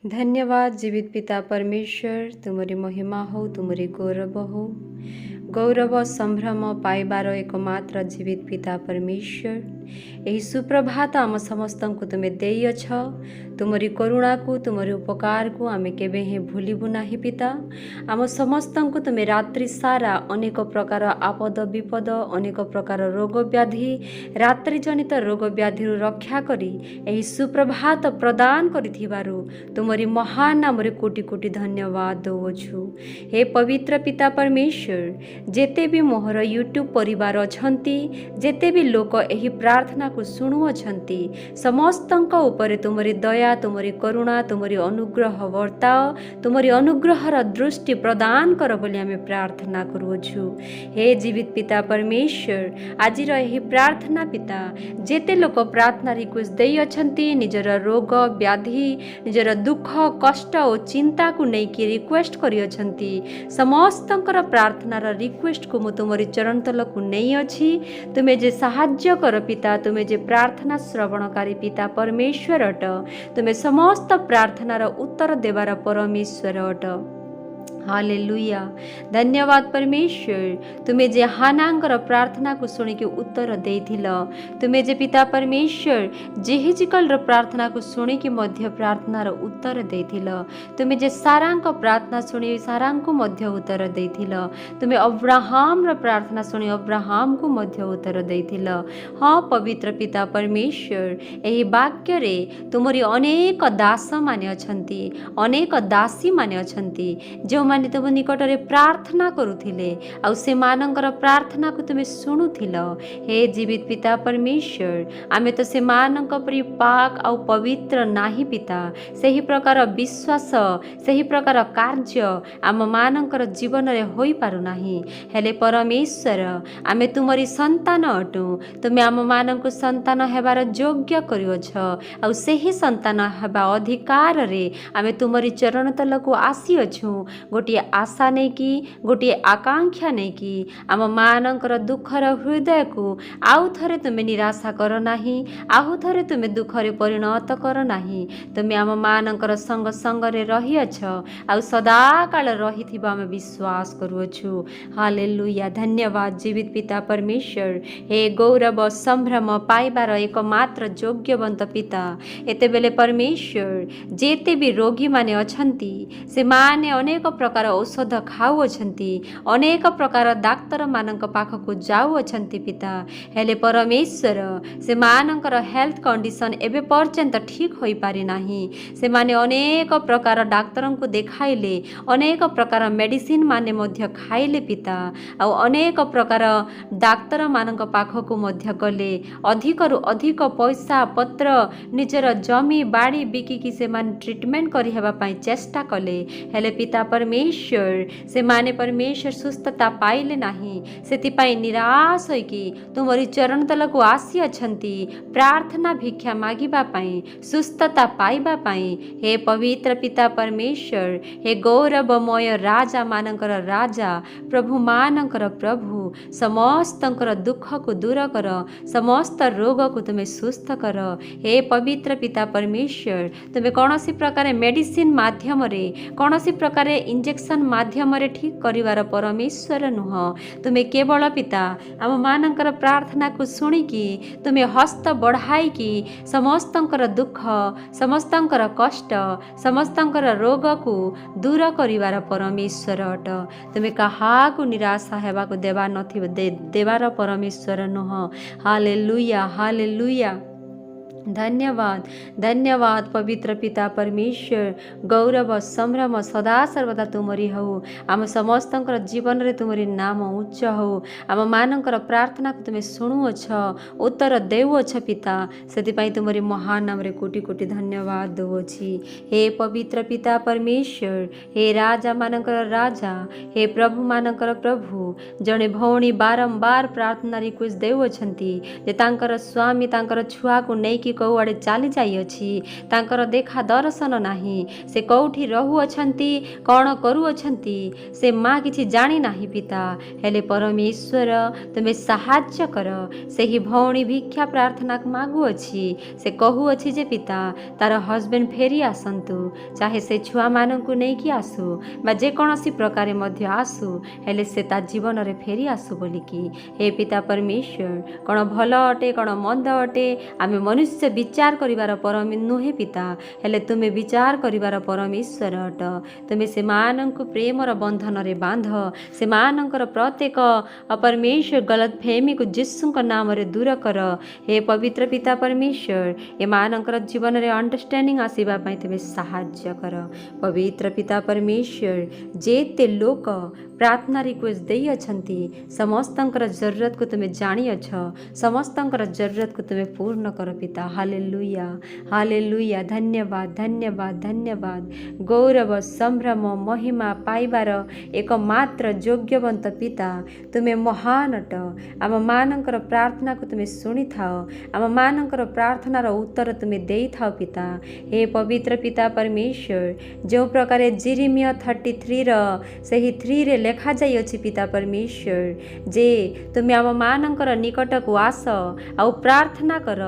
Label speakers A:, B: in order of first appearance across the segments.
A: धन्यवाद जीवित पिता परमेश्वर, तुमरी महिमा हो, तुमरी गौरव हो। गौरव संभ्रम पाइबार एकमात्र जीवित पिता परमेश्वर, यही सुप्रभात आम समस्त को तुम्हें देयछ। तुमरी करुणा को, तुमरी उपकार को आमे केबे हे भूलिबु नाही पिता। आम समस्त को तुम्हें रात्रि सारा अनेक प्रकार आपद विपद, अनेक प्रकार रोग व्याधि, रात्रि जनित रोग व्याधि रक्षा करी यही सुप्रभात प्रदान करिथिबारु तुमरी महान नाम कोटि कोटि धन्यवाद दौछु। हे पवित्र पिता परमेश्वर, जेते भी मोहर यूट्यूब परिवार अछंती, जेते भी लोक एही प्रार्थना को सुनु अछंती, समस्तंक ऊपर तुमरी दया, तुमरी करुणा, तुमरी अनुग्रह वर्ताओ, तुमरी अनुग्रहर दृष्टि प्रदान कर बोली आमे प्रार्थना करूछु। हे जीवित पिता परमेश्वर, आजिर एही प्रार्थना पिता जेते लोक प्रार्थना रिक्वेस्ट देई अछंती, निजर रोग व्याधि, निजर दुख कष्ट और चिंता को लेकिन रिक्वेस्ट करी अछंती, समस्तंकर प्रार्थनार रिक्वेस्ट को मु तुमरी चरण तल को नहीं अछि। तुमे जे साहाय्य कर पिता, तुमे जे प्रार्थना श्रवणकारी पिता परमेश्वर अट, तुमे समस्त प्रार्थनार उत्तर देवार परमेश्वर अट। हालेलुया। धन्यवाद परमेश्वर, तुम्हें जे हानांगर प्रार्थना को सुनिक उत्तर देथिल, तुम्हें जे पिता परमेश्वर जेहिजिकल प्रार्थना को सुनिक मध्य प्रार्थनार उत्तर देथिल, तुम्हें जे सारांक प्रार्थना सुनि सारांक मध्य उत्तर देथिल, तुम्हें अब्राहम र प्रार्थना सुनि अब्राहम को मध्य उत्तर देथिल। हाँ पवित्र पिता परमेश्वर, यही वाक्य रे तुमरी अनेक दास माने अछंती, अनेक दासी माने अछंती, जो माने तुम निकट रे प्रार्थना करुथिले आउ से मानकर प्रार्थना को तुमे सुनुथिल। हे जीवित पिता परमेश्वर, आमे तो से मानक परि पाक आउ पवित्र नाही पिता, सही प्रकार विश्वास, सही प्रकार कार्य आम मानकर जीवन रे होई पारु नाही। हेले परमेश्वर, आमे तुमरी संतान अटु, तुमे आम मानक संतान हेबार योग्य करियोछ, आउ सही संतान हेबा अधिकार रे आमे तुमरी चरण तलको आसी अछु। गोटे आशा नहीं कि, गोटे आकांक्षा नहीं कि आम मानकर दुखर हृदय को आउ थरे तुमे निराशा कर नाही, आउ थरे तुमे दुखरे परिणत कर नाही। तुमे आम मानकर संग संग रे रही अछ, आउ सदा काल रहिथिबा आमे विश्वास करूछु। हालेलुया। धन्यवाद जीवित पिता परमेश्वर, हे गौरव संभ्रम पाइबार एकमात्र योग्यवंत पिता, एते बेले परमेश्वर जेते भी रोगी माने अछंती, से माने अनेक प्रकार औषध खाऊ अछंती, अनेक प्रकार डाक्तर मानक पाखक जाऊ अछंती पिता। हेले परमेश्वर, से मानकर हेल्थ कंडीशन एबे पर्यंत ठीक होई पारि नाही। से माने अनेक प्रकार डाक्तरन को देखाइले, अनेक प्रकार मेडिसिन माने मध्य खाइले पिता, आ अनेक प्रकार डाक्तर मानक पाखक मध्य गले, अधिकरु अधिक पैसा पत्र निजर जमी बाड़ी बिकिकी से माने ट्रीटमेंट करि हेबा पई चेष्टा कले। हेले पिता परमेश्वर, से माने परमेश्वर सुस्थता पाइले नाही, सेतिपाई निराश होइकी तुमरी चरण तलको आसी अछंती, प्रार्थना भिक्षा मागिबा पाई, सुस्थता पाइबा पाई। हे पवित्र पिता परमेश्वर, हे गौरवमय राजा मानकर राजा, प्रभु मानकर प्रभु, समस्तंकर दुख को दूर कर, समस्त रोग को तुम्हें सुस्थ कर। हे पवित्र पिता परमेश्वर, तुम्हें कौनसी प्रकार मेडिसिन माध्यम रे, कौनसी प्रकार इंजेक्शन माध्यम रे ठीक करिवार परमेश्वर नुह, तुम्हें केवल पिता आम मानकर प्रार्थना को सुनिकी तुम्हें हस्त बढ़ाई की समस्तंकर दुख, समस्तंकर कष्ट, समस्तंकर रोग को दूर करिवार परमेश्वर अट। तुम्हें कहा को निराशा हेबा को देवा नथि देवार परमेश्वर नुह। हालेलुया। हालेलुया। धन्यवाद। धन्यवाद पवित्र पिता परमेश्वर, गौरव संभ्रम सदा सर्वदा तुमरी हो। आम समस्तंकर जीवन रे तुमरी नाम उच्च हो। आम मानकर प्रार्थना को तुम्हें शुणुअछ, उत्तर देउअछ पिता, सेतिपाई तुमरी महान नाम रे कोटि कोटि धन्यवाद दउछि। हे पवित्र पिता परमेश्वर, हे राजा मानकर राजा, हे प्रभु मानकर प्रभु, जणे भौणी बारंबार प्रार्थना रिक्वेस्ट देउअछंती जे तांकर स्वामी तांकर छुआ को नेकी ଛାଡ଼ିକି କେଉଁଆଡ଼େ ଚାଲି ଯାଇଅଛି, ତାଙ୍କର ଦେଖା ଦର୍ଶନ ନାହିଁ। ସେ କେଉଁଠି ରହୁଅଛନ୍ତି, କ'ଣ କରୁଅଛନ୍ତି, ସେ ମା କିଛି ଜାଣିନାହିଁ ପିତା। ହେଲେ ପରମେଶ୍ୱର ତୁମେ ସାହାଯ୍ୟ କର। ସେହି ଭଉଣୀ ଭିକ୍ଷା ପ୍ରାର୍ଥନା ମାଗୁଅଛି। ସେ କହୁଅଛି ଯେ ପିତା ତାର ହଜବେଣ୍ଡ ଫେରି ଆସନ୍ତୁ, ଚାହେ ସେ ଛୁଆମାନଙ୍କୁ ନେଇକି ଆସୁ ବା ଯେକୌଣସି ପ୍ରକାରେ ମଧ୍ୟ ଆସୁ, ହେଲେ ସେ ତା ଜୀବନରେ ଫେରି ଆସୁ ବୋଲିକି। ହେ ପିତା ପରମେଶ୍ୱର, କ'ଣ ଭଲ ଅଟେ କ'ଣ ମନ୍ଦ ଅଟେ ଆମେ ମନୁଷ୍ୟ ବିଚାର କରିବାର ନୁହେଁ ପିତା, ହେଲେ ତୁମେ ବିଚାର କରିବାର ପରମେଶ୍ୱର ଅଟ। ତୁମେ ସେମାନଙ୍କୁ ପ୍ରେମର ବନ୍ଧନରେ ବାନ୍ଧ। ସେମାନଙ୍କର ପ୍ରତ୍ୟେକ ପରମେଶ୍ୱର ଗଲତ ଫେମିକୁ ଯୀଶୁଙ୍କ ନାମରେ ଦୂର କର। ହେ ପବିତ୍ର ପିତା ପରମେଶ୍ୱର, ଏମାନଙ୍କର ଜୀବନରେ ଅଣ୍ଡରଷ୍ଟାଣ୍ଡିଂ ଆସିବା ପାଇଁ ତୁମେ ସାହାଯ୍ୟ କର। ପବିତ୍ର ପିତା ପରମେଶ୍ୱର, ଯେତେ ଲୋକ ପ୍ରାର୍ଥନା ରିକ୍ୱେଷ୍ଟ ଦେଇଅଛନ୍ତି ସମସ୍ତଙ୍କର ଜରୁରତକୁ ତୁମେ ଜାଣିଅଛ। ସମସ୍ତଙ୍କର ଜରୁରତକୁ ତୁମେ ପୂର୍ଣ୍ଣ କର ପିତା। Hallelujah, hallelujah. ଧନ୍ୟବାଦ, ଧନ୍ୟବାଦ, ଧନ୍ୟବାଦ। ଗୌରବ, ସମ୍ଭ୍ରମ, ମହିମା ପାଇବାର ଏକମାତ୍ର ଯୋଗ୍ୟବନ୍ତ ପିତା ତୁମେ ମହାନ ଅଟ। ଆମମାନଙ୍କର ପ୍ରାର୍ଥନାକୁ ତୁମେ ଶୁଣିଥାଅ। ଆମମାନଙ୍କର ପ୍ରାର୍ଥନାର ଉତ୍ତର ତୁମେ ଦେଇଥାଅ ପିତା। ହେ ପବିତ୍ର ପିତା ପରମେଶ୍ୱର, ଯେଉଁ ପ୍ରକାରେ ଜିରିମିୟ 33ର ସେହି 3ରେ ଲେଖାଯାଇଅଛି ପିତା ପରମେଶ୍ୱର, ଯେ ତୁମେ ଆମମାନଙ୍କର ନିକଟକୁ ଆସ ଆଉ ପ୍ରାର୍ଥନା କର,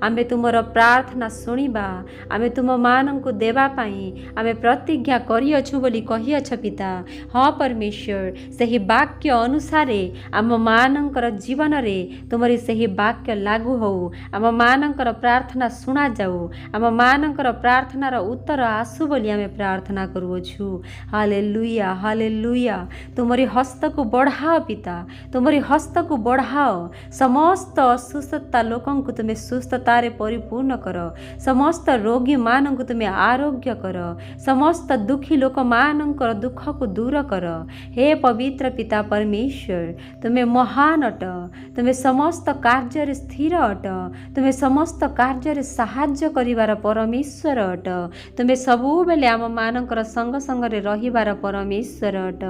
A: ଆମେ ତୁମର ପ୍ରାର୍ଥନା ଶୁଣିବା, ଆମେ ତୁମମାନଙ୍କୁ ଦେବା ପାଇଁ ଆମେ ପ୍ରତିଜ୍ଞା କରିଅଛୁ ବୋଲି କହିଅଛ ପିତା। ହଁ ପରମେଶ୍ୱର, ସେହି ବାକ୍ୟ ଅନୁସାରେ ଆମମାନଙ୍କର ଜୀବନରେ ତୁମରି ସେହି ବାକ୍ୟ ଲାଗୁ ହେଉ। ଆମମାନଙ୍କର ପ୍ରାର୍ଥନା ଶୁଣାଯାଉ, ଆମମାନଙ୍କର ପ୍ରାର୍ଥନାର ଉତ୍ତର ଆସୁ ବୋଲି ଆମେ ପ୍ରାର୍ଥନା କରୁଅଛୁ। Hallelujah, hallelujah. ତୁମରି ହସ୍ତକୁ ବଢ଼ାଅ ପିତା, ତୁମରି ହସ୍ତକୁ ବଢ଼ାଅ। ସମସ୍ତ ଅସୁସ୍ଥତା ଲୋକଙ୍କୁ ତୁମେ ସୁସ୍ଥତାରେ ପରିପୂର୍ଣ୍ଣ କର। ସମସ୍ତ ରୋଗୀମାନଙ୍କୁ ତୁମେ ଆରୋଗ୍ୟ କର। ସମସ୍ତ ଦୁଃଖୀ ଲୋକମାନଙ୍କର ଦୁଃଖକୁ ଦୂର କର। ହେ ପବିତ୍ର ପିତା ପରମେଶ୍ୱର, ତୁମେ ମହାନ ଅଟ। ତୁମେ ସମସ୍ତ କାର୍ଯ୍ୟରେ ସ୍ଥିର ଅଟ। ତୁମେ ସମସ୍ତ କାର୍ଯ୍ୟରେ ସାହାଯ୍ୟ କରିବାର ପରମେଶ୍ୱର ଅଟ। ତୁମେ ସବୁବେଳେ ଆମମାନଙ୍କର ସଙ୍ଗ ସଙ୍ଗରେ ରହିବାର ପରମେଶ୍ୱର ଅଟ।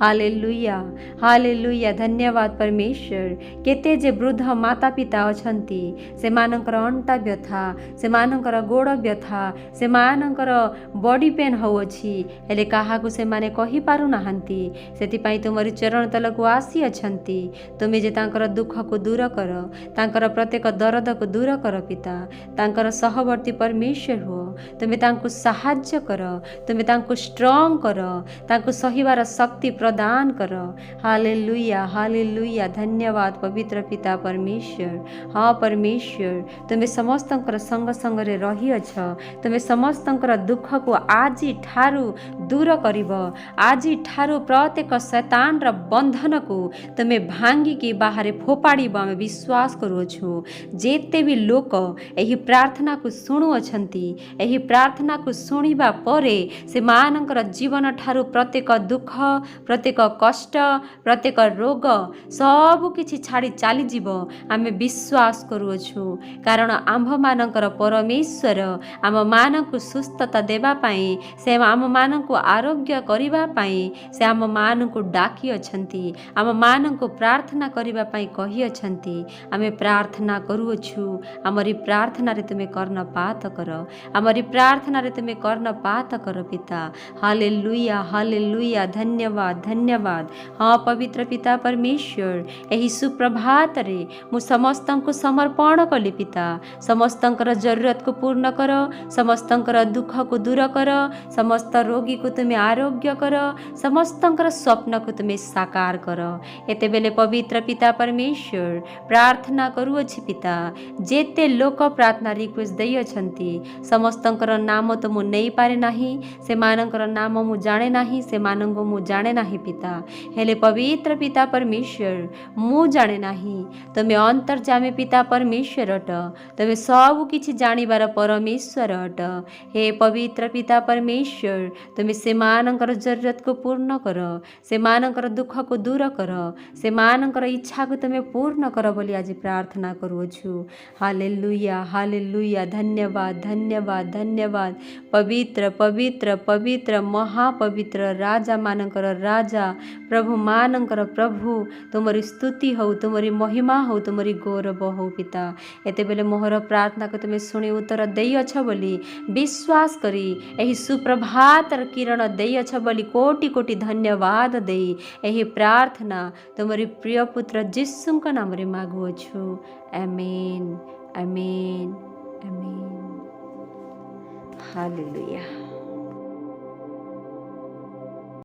A: Hallelujah, hallelujah. ଧନ୍ୟବାଦ ପରମେଶ୍ୱର। କେତେ ଯେ ବୃଦ୍ଧ ମାତା ପିତା ଅଛନ୍ତି, ସେମାନଙ୍କର ଅଣ୍ଟା ବ୍ୟଥା, ସେମାନଙ୍କର ଗୋଡ଼ ବ୍ୟଥା, ସେମାନଙ୍କର ବଡି ପେନ୍ ହେଉଅଛି, ହେଲେ କାହାକୁ ସେମାନେ କହିପାରୁନାହାନ୍ତି। ସେଥିପାଇଁ ତୁମରି ଚରଣ ତଳକୁ ଆସିଅଛନ୍ତି। ତୁମେ ଯେ ତାଙ୍କର ଦୁଃଖକୁ ଦୂର କର, ତାଙ୍କର ପ୍ରତ୍ୟେକ ଦରଦକୁ ଦୂର କର ପିତା। ତାଙ୍କର ସହବର୍ତ୍ତୀ ପରମେଶ୍ୱର ହୁଅ। ତୁମେ ତାଙ୍କୁ ସାହାଯ୍ୟ କର, ତୁମେ ତାଙ୍କୁ ଷ୍ଟ୍ରଙ୍ଗ କର, ତାଙ୍କୁ ସହିବାର ଶକ୍ତି ପ୍ରଦାନ କର। Hallelujah, hallelujah. ଧନ୍ୟବାଦ ପବିତ୍ର ପିତା ପରମେଶ୍ୱର। ହଁ ପରମେଶ୍ୱର, ତୁମେ ସମସ୍ତଙ୍କର ସଙ୍ଗ ସଙ୍ଗରେ ରହିଅଛ। ତୁମେ ସମସ୍ତଙ୍କର ଦୁଃଖକୁ ଆଜିଠାରୁ ଦୂର କରିବ। ଆଜିଠାରୁ ପ୍ରତ୍ୟେକ ଶୈତାନର ବନ୍ଧନକୁ ତୁମେ ଭାଙ୍ଗିକି ବାହାରେ ଫୋପାଡ଼ିବ ଆମେ ବିଶ୍ୱାସ କରୁଅଛୁ। ଯେତେ ବି ଲୋକ ଏହି ପ୍ରାର୍ଥନାକୁ ଶୁଣୁଅଛନ୍ତି, ଏହି ପ୍ରାର୍ଥନାକୁ ଶୁଣିବା ପରେ ସେମାନଙ୍କର ଜୀବନ ଠାରୁ ପ୍ରତ୍ୟେକ ଦୁଃଖ, ପ୍ରତ୍ୟେକ କଷ୍ଟ, ପ୍ରତ୍ୟେକ ରୋଗ ସବୁ କିଛି ଛାଡ଼ି ଚାଲିଯିବ ଆମେ ବିଶ୍ୱାସ କରୁଅଛୁ। କାରଣ ଆମ୍ଭମାନଙ୍କର ପରମେଶ୍ୱର ଆମମାନଙ୍କୁ ସୁସ୍ଥତା ଦେବା ପାଇଁ, ସେ ଆମମାନଙ୍କୁ ଆରୋଗ୍ୟ କରିବା ପାଇଁ ସେ ଆମମାନଙ୍କୁ ଡାକିଅଛନ୍ତି, ଆମମାନଙ୍କୁ ପ୍ରାର୍ଥନା କରିବା ପାଇଁ କହିଅଛନ୍ତି। ଆମେ ପ୍ରାର୍ଥନା କରୁଅଛୁ। ଆମରି ପ୍ରାର୍ଥନାରେ ତୁମେ କର୍ଣ୍ଣପାତ କର, ଆମରି ପ୍ରାର୍ଥନାରେ ତୁମେ କର୍ଣ୍ଣପାତ କର ପିତା। Hallelujah, hallelujah. ଧନ୍ୟବାଦ, ଧନ୍ୟବାଦ। ହଁ ପବିତ୍ର ପିତା ପରମେଶ୍ୱର, ଏହି ସୁପ୍ରଭାତରେ ମୁଁ ସମସ୍ତଙ୍କୁ ସମର୍ପଣ କଲି ପିତା। ସମସ୍ତଙ୍କର ଜରୁରତକୁ ପୂର୍ଣ୍ଣ କର, ସମସ୍ତଙ୍କର ଦୁଃଖକୁ ଦୂର କର, ସମସ୍ତ ରୋଗୀକୁ ତୁମେ ଆରୋଗ୍ୟ କର, ସମସ୍ତଙ୍କର ସ୍ୱପ୍ନକୁ ତୁମେ ସାକାର କର। ଏତେବେଳେ ପବିତ୍ର ପିତା ପରମେଶ୍ୱର ପ୍ରାର୍ଥନା କରୁଅଛି ପିତା। ଯେତେ ଲୋକ ପ୍ରାର୍ଥନା ରିକ୍ୱେଷ୍ଟ ଦେଇଅଛନ୍ତି ସମସ୍ତଙ୍କର ନାମ ତ ମୁଁ ନେଇପାରେ ନାହିଁ, ସେମାନଙ୍କର ନାମ ମୁଁ ଜାଣେ ନାହିଁ, ସେମାନଙ୍କୁ ମୁଁ ଜାଣେ ନାହିଁ ପିତା। ହେଲେ ପବିତ୍ର ପିତା ପରମେଶ୍ୱର, ମୁଁ ଜାଣେ ନାହିଁ, ତୁମେ ଅନ୍ତର୍ଯାମୀ ପିତା ପରମେଶ୍ୱର ଅଟ। ତୁମେ ସବୁ କିଛି ଜାଣିବାର ପରମେଶ୍ୱର ଅଟ। ହେ ପବିତ୍ର ପିତା ପରମେଶ୍ୱର, ତୁମେ ସେମାନଙ୍କର ଜରୁରତକୁ ପୂର୍ଣ୍ଣ କର, ସେମାନଙ୍କର ଦୁଃଖକୁ ଦୂର କର, ସେମାନଙ୍କର ଇଚ୍ଛାକୁ ତୁମେ ପୂର୍ଣ୍ଣ କର ବୋଲି ଆଜି ପ୍ରାର୍ଥନା କରୁଅଛୁ। Hallelujah, hallelujah. ଧନ୍ୟବାଦ, ଧନ୍ୟବାଦ, ଧନ୍ୟବାଦ। ପବିତ୍ର, ପବିତ୍ର, ପବିତ୍ର, ମହାପବିତ୍ର ରାଜାମାନଙ୍କର ରାଜା, ପ୍ରଭୁମାନଙ୍କର ପ୍ରଭୁ, ତୁମରି ସ୍ତୁତି ହଉ, ତୁମରି ମହିମା ହଉ, ତୁମରି ଗୌରବ ହଉ ପିତା। ଏତେବେଳେ ମୋହର प्रार्थना को तुम्हें शुणी उत्तर देइअछ बोली विश्वास करी यही सुप्रभात किरण देइअछ बोली कोटि कोटि धन्यवाद देई यही प्रार्थना तुम्हारी प्रिय पुत्र जीशुको नामरे मागुअछु। आमेन आमेन आमेन। हालेलुया।